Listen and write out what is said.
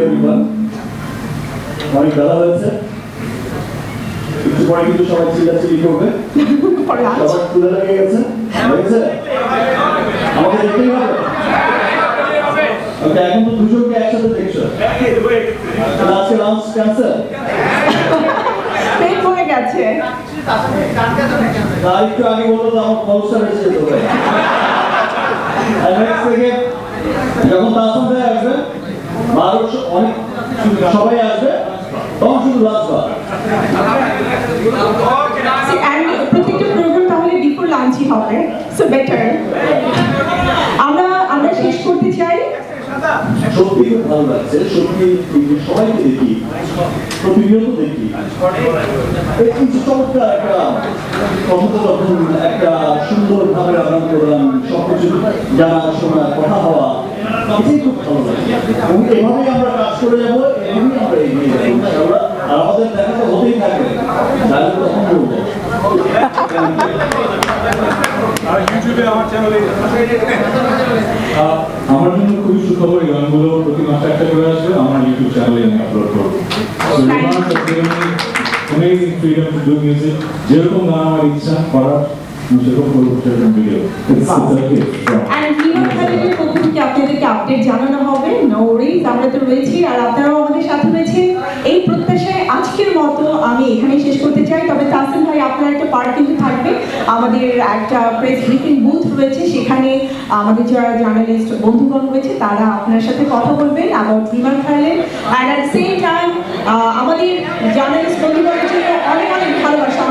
Everyone. অনেক বেলা হয়েছে, একটু পরে কিন্তু সবাই চিল্লাচিল্লি করবে, সবার তুলে লেগে গেছে, হয়েছে আমাকে দেখতেই হবে। ওকে, এখন তো দুজনকে একসাথে দেখছো, আজকে লাঞ্চ ক্যান্সেল, পেট ভরে গেছে। আর একটু আগে বললো তো আমার খরচটা বেশি যেত ভাই। আর নেক্সট থেকে যখন তাসাম ভাই আসবে, মানুষ অনেক সবাই আসবে, তখন শুধু লাঞ্চ বার। প্রত্যেকটা প্রোগ্রাম তাহলে বিফোর লাঞ্চই হবে, সো বেটার। আমরা শেষ করতে চাই। সত্যি খুব ভালো লাগছে, সত্যি সবাইকে দেখি, প্রতিনিয়ত দেখি, এই যে চমৎকার একটা কথোপকথন, একটা সুন্দর ভাবে আদান প্রদান, সবকিছু জানা শোনা, কথা হওয়া, এটাই খুব ভালো লাগে। এবং এভাবেই আমরা কাজ করে যাবো, এভাবেই আমরা এগিয়ে যাবো ইনশাআল্লাহ। আর আমাদের দেখা তো হতেই থাকবে, তাহলে তখন বলবো। আর ইউটিউবে আমার চ্যানেলে আমার জন্য খুবই সুখবর, এই গানগুলো প্রতি মাসে একটা করে আসবে, আমার ইউটিউব চ্যানেলে আমি আপলোড করবো। Amazing freedom to do music. যেরকম গান আমার ইচ্ছা করার, সেরকম করবো, সেরকম ভিডিও। And বিমান খালিদের পক্ষ থেকে আপনাদেরকে আপডেট জানানো হবে। নো ওয়ারিজ, আমরা তো রয়েছি আর আপনারাও আমাদের সাথে রয়েছেন। এই প্রত্যাশায় আজকের মতো আমি এখানেই শেষ করতে চাই। তবে তাসিম ভাই, আপনার একটা পার্ট কিন্তু থাকবে, আমাদের একটা প্রেস ব্রিফিং বুথ রয়েছে, সেখানে আমাদের যারা জার্নালিস্ট বন্ধুগণ রয়েছে তারা আপনার সাথে কথা বলবেন অ্যাবাউট বিমান Khalid. And at same time আমাদের জার্নালিস্ট বন্ধুগণের জন্য অনেক অনেক ভালোবাসা।